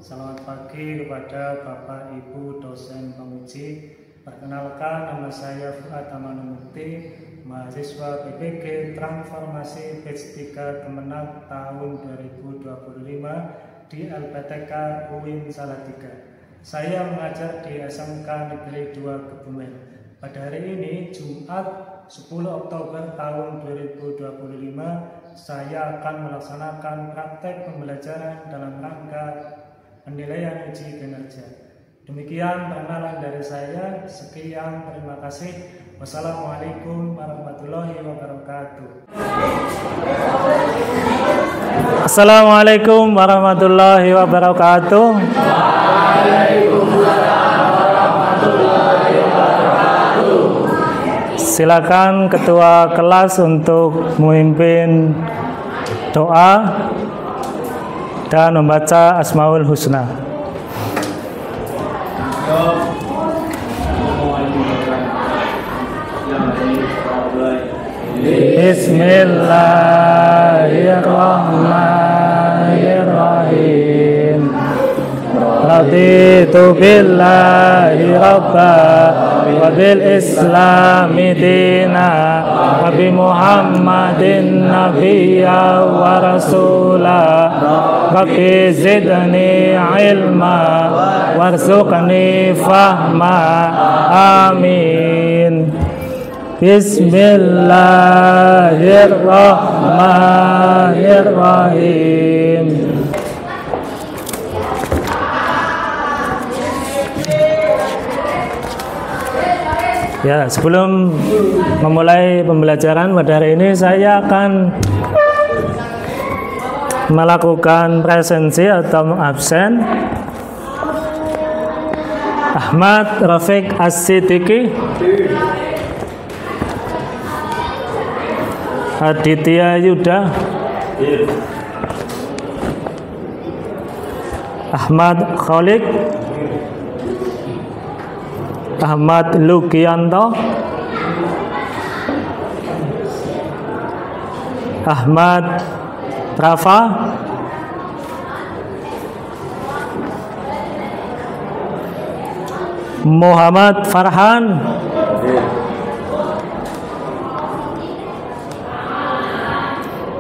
Selamat pagi kepada Bapak Ibu dosen penguji. Perkenalkan, nama saya Fuad Amanumukti, mahasiswa PPG Transformasi Batch 3 Kemenag tahun 2025 di LPTK UIN Salatiga. Saya mengajar di SMK Negeri 2 Kebumen. Pada hari ini, Jumat 10 Oktober tahun 2025, saya akan melaksanakan praktek pembelajaran dalam rangka penilaian uji kinerja. Demikian perkenalan dari saya. Sekian, terima kasih. Wassalamualaikum warahmatullahi wabarakatuh. Assalamualaikum warahmatullahi wabarakatuh. Silakan ketua kelas untuk memimpin doa dan membaca Asmaul Husna. Bismillahirrahmanirrahim. Raditu billahi rabba wa bil islami dina wa bi muhammadin nabiyya wa rasula. Rabbi zidni ilma warzuqni fahma. Amin. Bismillahirrahmanirrahim. Ya, sebelum memulai pembelajaran pada hari ini, saya akan melakukan presensi atau absen. Ahmad Rafiq As-Siddiqi, Aditya Yuda, Ahmad Kholik, Ahmad Lukianto, Ahmad Rafa, Muhammad Farhan,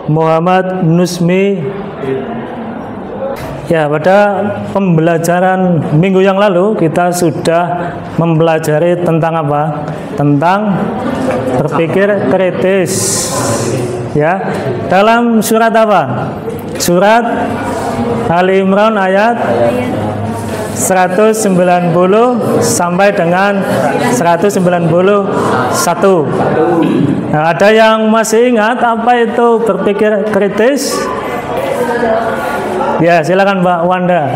Muhammad Nusmi. Ya, pada pembelajaran minggu yang lalu kita sudah mempelajari tentang apa? Tentang berpikir kritis. Ya, dalam surat apa? Surat Ali Imran ayat 190 sampai dengan 191. Nah, ada yang masih ingat apa itu berpikir kritis? Ya, silakan Mbak Wanda.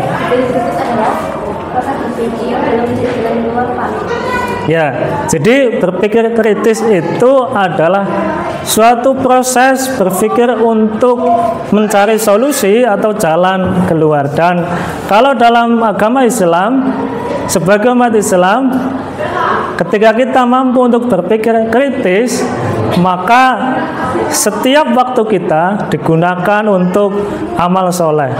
Ya, jadi berpikir kritis itu adalah suatu proses berpikir untuk mencari solusi atau jalan keluar. Dan kalau dalam agama Islam, sebagai umat Islam, ketika kita mampu untuk berpikir kritis, maka setiap waktu kita digunakan untuk amal soleh.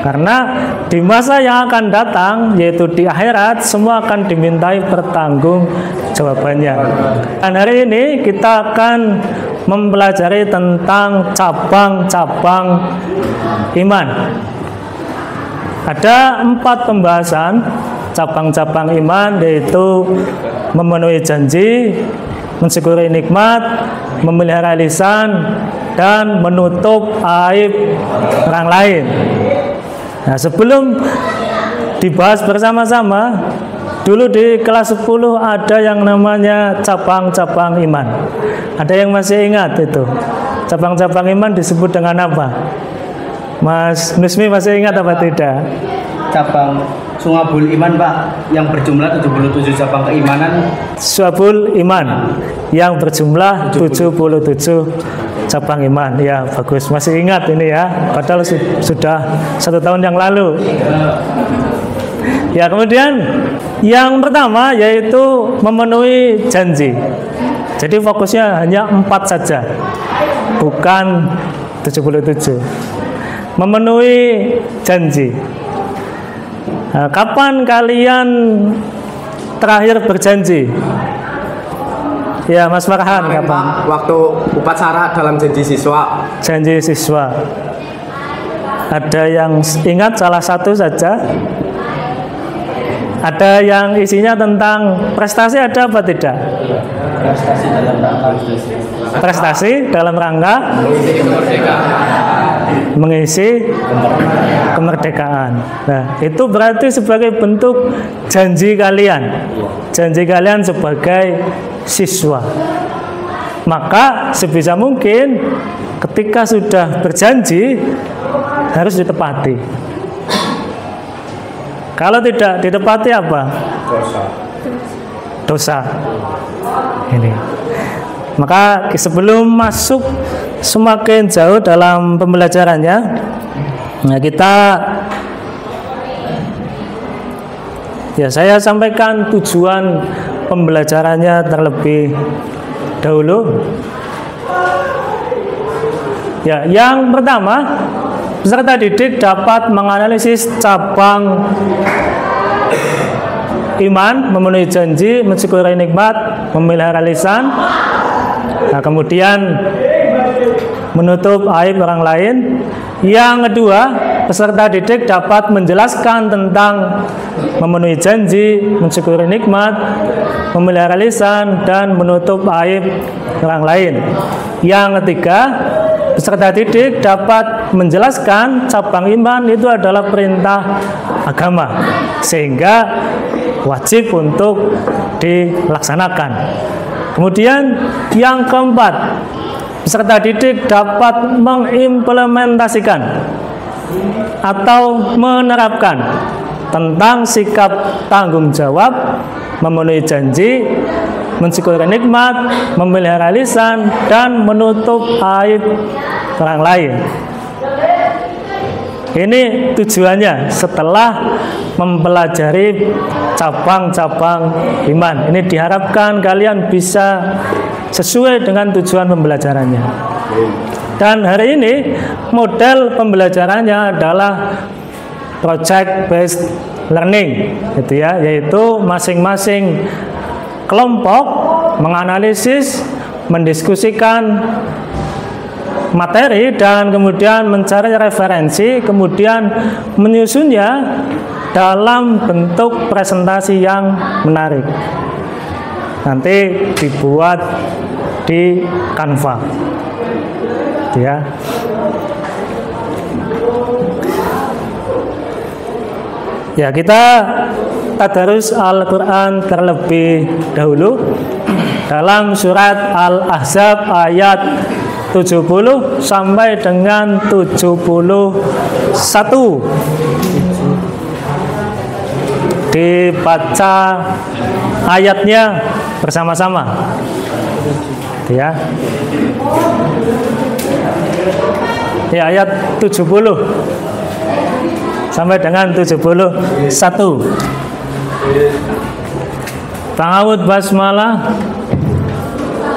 Karena di masa yang akan datang, yaitu di akhirat, semua akan dimintai pertanggung jawabannya. Dan hari ini kita akan mempelajari tentang cabang-cabang iman. Ada 4 pembahasan cabang-cabang iman, yaitu memenuhi janji, mensyukuri nikmat, memelihara lisan, dan menutup aib orang lain. Nah, sebelum dibahas bersama-sama, dulu di kelas 10 ada yang namanya cabang-cabang iman. Ada yang masih ingat itu? Cabang-cabang iman disebut dengan apa? Mas Nusmi masih ingat apa tidak? Cabang Syu'abul Iman, Pak, yang berjumlah 77 cabang keimanan. Syu'abul Iman yang berjumlah 77 cabang iman. Ya, bagus, masih ingat ini ya, padahal sudah 1 tahun yang lalu. Ya, kemudian yang pertama yaitu memenuhi janji. Jadi fokusnya hanya 4 saja, bukan 77. Memenuhi janji. Nah, kapan kalian terakhir berjanji? Ya, Mas Farhan, kapan? Waktu upacara dalam janji siswa. Janji siswa. Ada yang ingat salah satu saja? Ada yang isinya tentang prestasi, ada apa tidak? Prestasi dalam rangka mengisi kemerdekaan. Nah, itu berarti sebagai bentuk janji kalian. Janji kalian sebagai siswa. Maka sebisa mungkin ketika sudah berjanji harus ditepati. Kalau tidak ditepati apa? Dosa. Ini. Maka sebelum masuk semakin jauh dalam pembelajarannya, nah saya sampaikan tujuan pembelajarannya terlebih dahulu. Ya, yang pertama, peserta didik dapat menganalisis cabang iman, memenuhi janji, mensyukuri nikmat, memelihara lisan. Nah, kemudian menutup aib orang lain. Yang kedua, peserta didik dapat menjelaskan tentang memenuhi janji, mensyukuri nikmat, memelihara lisan, dan menutup aib orang lain. Yang ketiga, peserta didik dapat menjelaskan cabang iman itu adalah perintah agama, sehingga wajib untuk dilaksanakan. Kemudian yang keempat, peserta didik dapat mengimplementasikan atau menerapkan tentang sikap tanggung jawab, memenuhi janji, mensyukuri nikmat, memelihara lisan, dan menutup aib orang lain. Ini tujuannya setelah mempelajari cabang-cabang iman. Ini diharapkan kalian bisa sesuai dengan tujuan pembelajarannya. Dan hari ini model pembelajarannya adalah project based learning, gitu ya, yaitu masing-masing kelompok menganalisis, mendiskusikan materi dan kemudian mencari referensi, kemudian menyusunnya dalam bentuk presentasi yang menarik. Nanti dibuat di Canva, ya. Ya, kita tadarus Al-Quran terlebih dahulu dalam surat Al-Ahzab ayat 70 sampai dengan 71. Dibaca ayatnya bersama-sama, ya. Ya, ayat 70 sampai dengan 71. Ta'awud basmalah.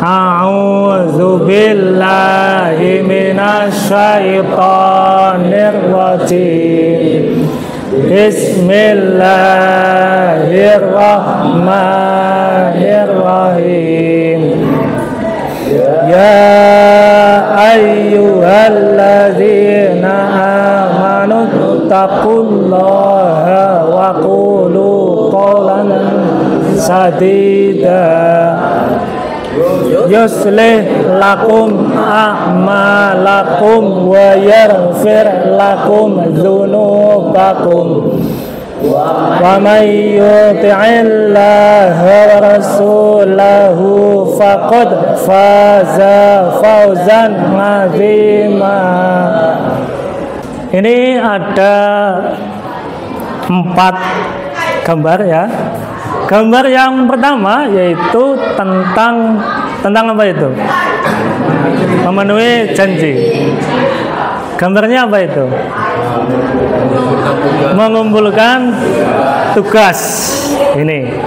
A'udzu billahi minasyaitonir rajim. Bismillahirrahmanirrahim. Ya ayyuhalladzina amanu taqullaha wa qulu qawlan sadida yuslih lakum a'malakum wa yaghfir lakum dzunubakum wa may yuti'illaha wa rasulahu faqad faza fawzan 'azima. Ini ada 4 gambar, ya. Gambar yang pertama yaitu tentang apa itu? Memenuhi janji. Gambarnya apa itu? Mengumpulkan tugas. Ini,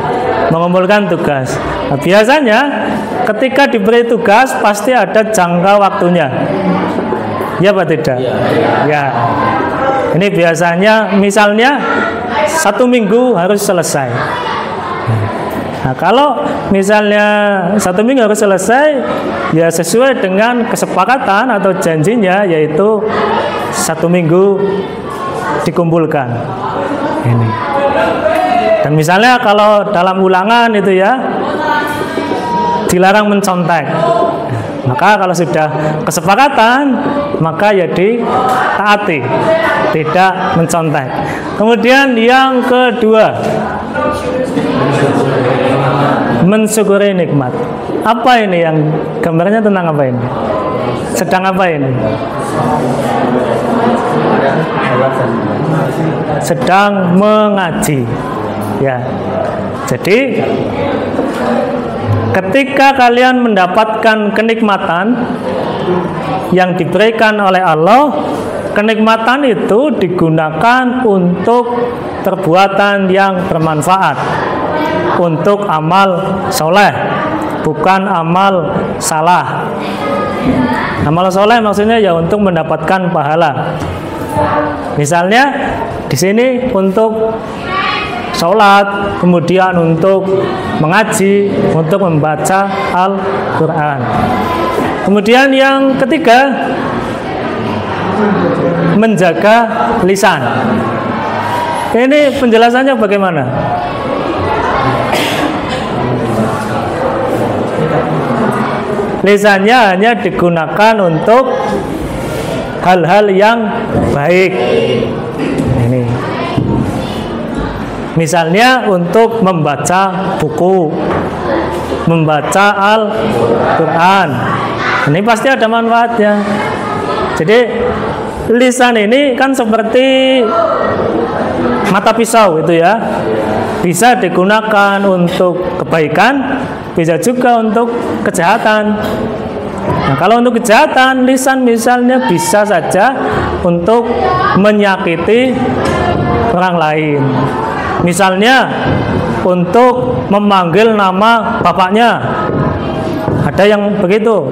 mengumpulkan tugas. Nah, biasanya ketika diberi tugas pasti ada jangka waktunya. Ya apa tidak? Ya. Ini biasanya misalnya 1 minggu harus selesai. Nah, kalau misalnya 1 minggu harus selesai, ya sesuai dengan kesepakatan atau janjinya, yaitu 1 minggu dikumpulkan. Ini. Dan misalnya kalau dalam ulangan itu ya dilarang mencontek. Maka kalau sudah kesepakatan, maka ya ditaati, tidak mencontek. Kemudian yang kedua, mensyukuri nikmat. Apa ini yang gambarnya tentang apa ini? Sedang apa ini? Sedang mengaji. Ya. Jadi ketika kalian mendapatkan kenikmatan yang diberikan oleh Allah, kenikmatan itu digunakan untuk perbuatan yang bermanfaat, untuk amal soleh, bukan amal salah. Amal soleh maksudnya ya untuk mendapatkan pahala. Misalnya di sini untuk sholat, kemudian untuk mengaji, untuk membaca Al-Quran. Kemudian yang ketiga, menjaga lisan. Ini penjelasannya bagaimana? Lisannya hanya digunakan untuk hal-hal yang baik. Ini. Misalnya untuk membaca buku, membaca Al-Quran. Ini pasti ada manfaatnya. Jadi lisan ini kan seperti mata pisau itu ya. Bisa digunakan untuk kebaikan, bisa juga untuk kejahatan. Nah, kalau untuk kejahatan, lisan misalnya bisa saja untuk menyakiti orang lain. Misalnya untuk memanggil nama bapaknya. Ada yang begitu?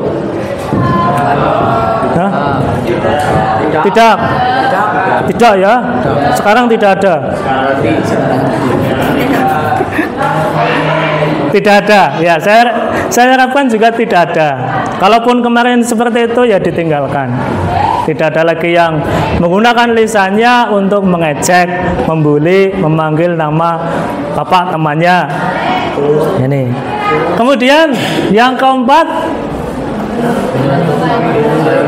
Hah? Tidak ya. Sekarang tidak ada. Tidak ada. Ya, saya harapkan juga tidak ada. Kalaupun kemarin seperti itu ya ditinggalkan. Tidak ada lagi yang menggunakan lisannya untuk mengejek, membuli, memanggil nama bapak temannya. Ini. Kemudian yang keempat,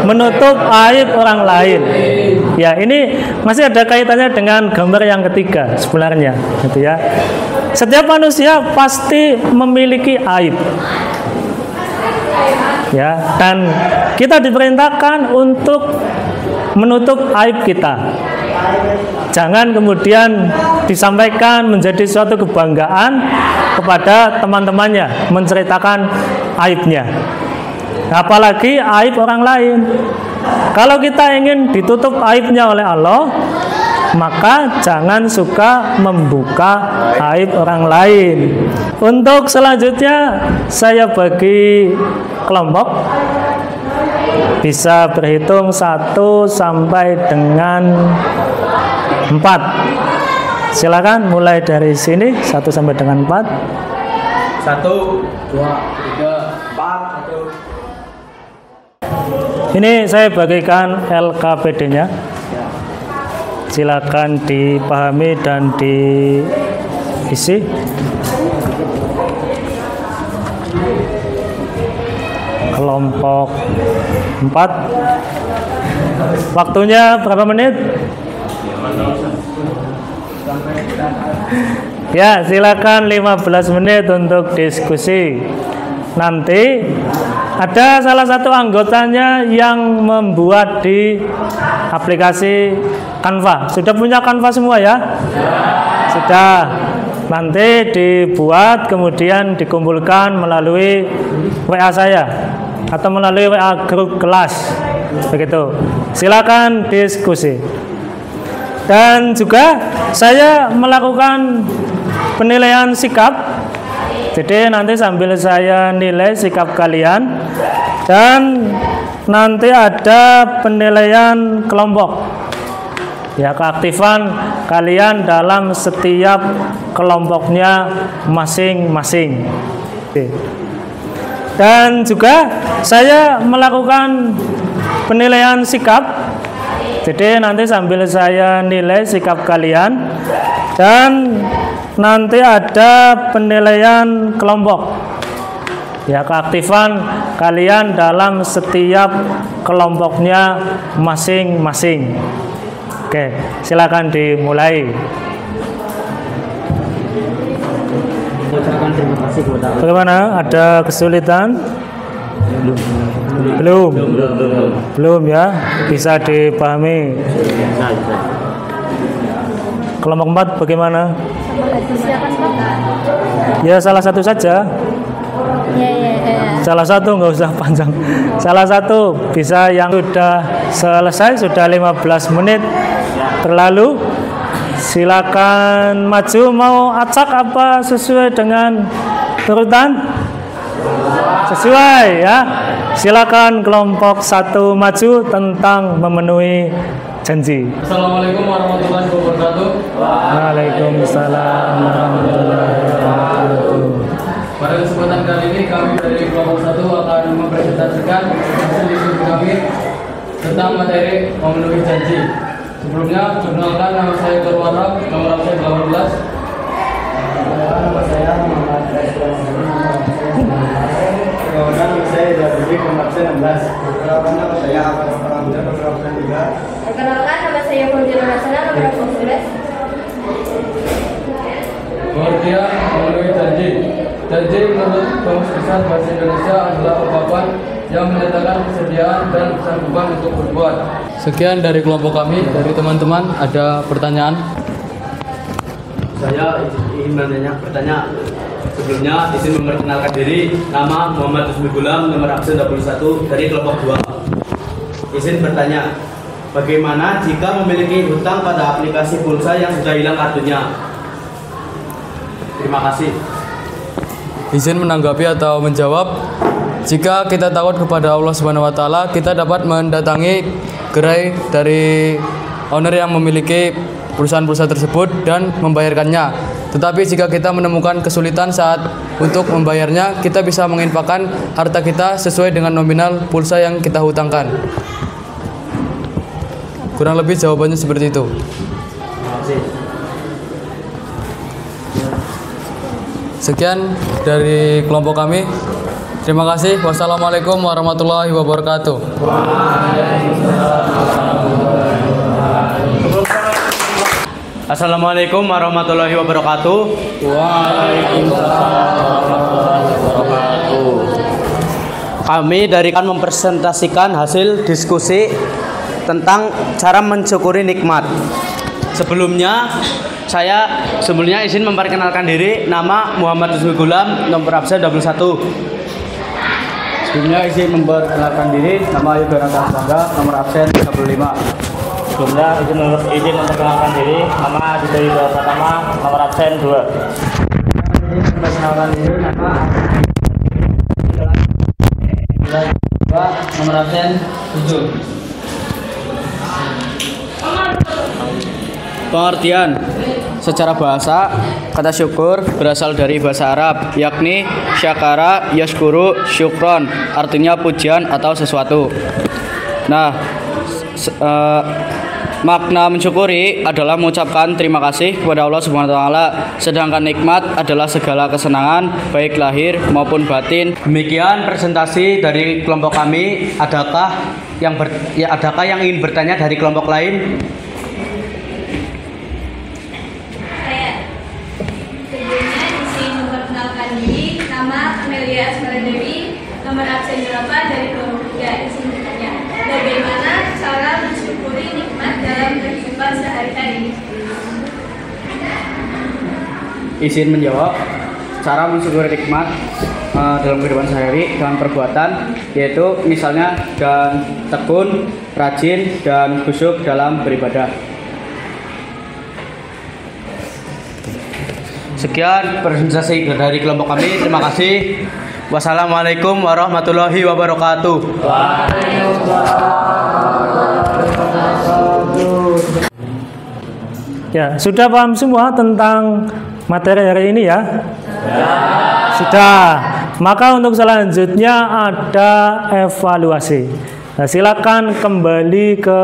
menutup aib orang lain. Ya, ini masih ada kaitannya dengan gambar yang ketiga sebenarnya, gitu ya. Setiap manusia pasti memiliki aib. Ya, dan kita diperintahkan untuk menutup aib kita. Jangan kemudian disampaikan menjadi suatu kebanggaan kepada teman-temannya menceritakan aibnya. Apalagi aib orang lain. Kalau kita ingin ditutup aibnya oleh Allah, maka jangan suka membuka aib orang lain. Untuk selanjutnya saya bagi kelompok, bisa berhitung 1 sampai dengan 4. Silakan mulai dari sini 1 sampai dengan 4. 1, 2, 3, 4. Ini saya bagikan LKPD-nya. Silakan dipahami dan diisi. Kelompok 4. Waktunya berapa menit? Ya, silakan 15 menit untuk diskusi. Nanti ada salah satu anggotanya yang membuat di aplikasi Canva. Sudah punya Canva semua ya? Sudah. Nanti dibuat kemudian dikumpulkan melalui WA saya atau melalui WA grup kelas. Begitu. Silakan diskusi. Dan juga saya melakukan penilaian sikap. Jadi nanti sambil saya nilai sikap kalian dan nanti ada penilaian kelompok. ya keaktifan kalian dalam setiap kelompoknya masing-masing. Dan juga saya melakukan penilaian sikap. Jadi nanti sambil saya nilai sikap kalian dan nanti ada penilaian kelompok. Ya keaktifan kalian dalam setiap kelompoknya masing-masing. Oke, silakan dimulai. Bagaimana? Ada kesulitan? Belum ya, bisa dipahami. Kelompok 4 bagaimana? Ya salah satu saja. Salah satu, nggak usah panjang. Salah satu bisa yang sudah selesai, sudah 15 menit terlalu. Silakan maju, mau acak apa sesuai dengan urutan? Sesuai ya. Silakan kelompok 1 maju tentang memenuhi janji. Assalamualaikum warahmatullahi wabarakatuh. Waalaikumsalam warahmatullahi wabarakatuh. Pada kesempatan kali ini kami dari kelompok 1 akan mempresentasikan hasil diskusi kami tentang materi memenuhi janji. Sebelumnya, perkenalkan nama saya Korwarab, nomor absen 18. Nama saya Muhammad Rasul. Kemudian saya dari nomor absen 16. Perkenalkan nama saya Ahmad Farhamzah, nomor absen 3. Perkenalkan nama saya Fauzia Hasanah, nomor absen 11. Pengertian memenuhi janji. Janji menurut Kamus Besar Bahasa Indonesia adalah ungkapan yang menyatakan kesediaan dan kesanggupan untuk berbuat. Sekian dari kelompok kami. Dari teman-teman ada pertanyaan? Saya ingin bertanya. Sebelumnya izin memperkenalkan diri. Nama Muhammad Usmi Gulam, nomor absen 21 dari kelompok 2. Izin bertanya, bagaimana jika memiliki hutang pada aplikasi pulsa yang sudah hilang kartunya? Terima kasih. Izin menanggapi atau menjawab. Jika kita takut kepada Allah Subhanahu wa taala, kita dapat mendatangi gerai dari owner yang memiliki perusahaan-perusahaan tersebut dan membayarkannya. Tetapi jika kita menemukan kesulitan saat untuk membayarnya, kita bisa menginfakkan harta kita sesuai dengan nominal pulsa yang kita hutangkan. Kurang lebih jawabannya seperti itu. Terima kasih. Sekian dari kelompok kami. Terima kasih. Wassalamualaikum warahmatullahi wabarakatuh. Assalamualaikum warahmatullahi wabarakatuh. Kami dari akan mempresentasikan hasil diskusi tentang cara mensyukuri nikmat. Sebelumnya izin memperkenalkan diri. Nama Muhammad Usmi Gulam, nomor absen 21. Sebelumnya izin memperkenalkan diri. Nama Yudhara Bangga, nomor absen 35. Sebelumnya izin memperkenalkan diri. Nama Aditya Yudhara Pratama, nomor absen 2. Izin memperkenalkan diri. Nama Nomor absen 7. Pengertian. Secara bahasa, kata syukur berasal dari bahasa Arab, yakni syakara, yashkuru, syukron, artinya pujian atau sesuatu. Nah, makna mensyukuri adalah mengucapkan terima kasih kepada Allah Subhanahu wa taala, sedangkan nikmat adalah segala kesenangan baik lahir maupun batin. Demikian presentasi dari kelompok kami. Adakah yang ingin bertanya dari kelompok lain? Amelia Asmara Dewi, nomor absen 8 dari kelompok 3. Izin bertanya, bagaimana cara mensyukuri nikmat dalam kehidupan sehari-hari? Izin menjawab. Cara mensyukuri nikmat dalam kehidupan sehari-hari dengan perbuatan, yaitu misalnya dan tekun, rajin, dan khusyuk dalam beribadah. Sekian presentasi dari kelompok kami. Terima kasih. Wassalamualaikum warahmatullahi wabarakatuh. Ya, sudah paham semua tentang materi hari ini ya? Sudah. Maka untuk selanjutnya ada evaluasi. Nah, silakan kembali ke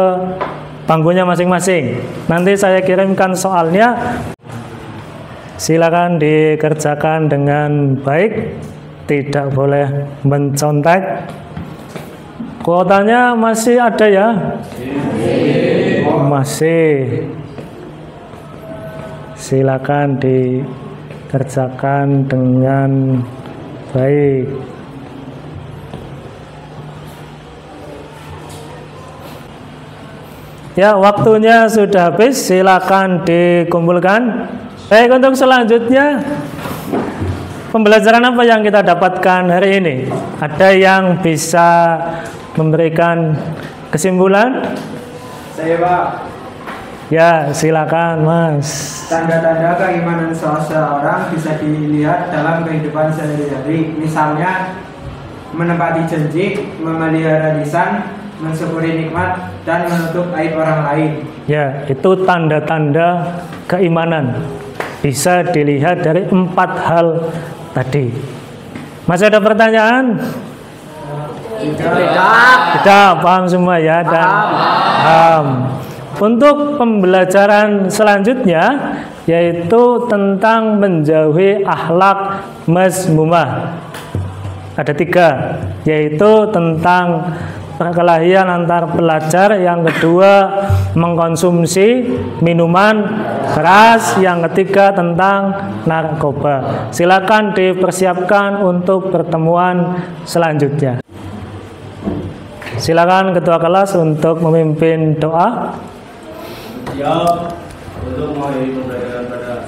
bangkunya masing-masing. Nanti saya kirimkan soalnya. Silakan dikerjakan dengan baik, tidak boleh mencontek. Kuotanya masih ada ya? Masih. Silakan dikerjakan dengan baik. Ya, waktunya sudah habis. Silakan dikumpulkan. Baik, untuk selanjutnya pembelajaran apa yang kita dapatkan hari ini? Ada yang bisa memberikan kesimpulan? Saya Pak. Ya, silakan Mas. Tanda-tanda keimanan seseorang bisa dilihat dalam kehidupan sehari-hari. Misalnya menepati janji, memelihara lisan, mensyukuri nikmat, dan menutup aib orang lain. Ya, itu tanda-tanda keimanan. Bisa dilihat dari 4 hal tadi. Masih ada pertanyaan? Tidak, paham semua ya? Dan paham. Untuk pembelajaran selanjutnya yaitu tentang menjauhi akhlak mazmumah. Ada 3, yaitu tentang perkelahian antar pelajar, yang kedua mengkonsumsi minuman keras, yang ketiga tentang narkoba. Silakan dipersiapkan untuk pertemuan selanjutnya. Silakan ketua kelas untuk memimpin doa. Siap untuk mengakhiri pembelajaran pada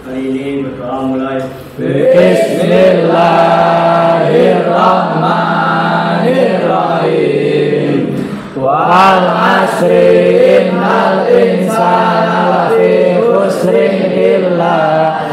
kali ini, berdoa mulai. Bismillahirrahmanirrahim. Wal asri innal insana lafi khusrin illa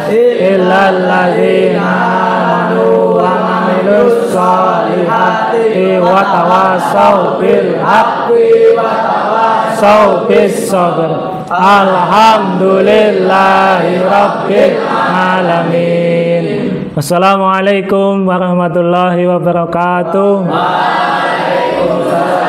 alladzina amanu wa amilus solihati wa tawasaw bil haqqi wa tawasaw bis sabr. Alhamdulillahi rabbil alamin. Wassalamualaikum warahmatullahi wabarakatuh. Waalaikumsalam.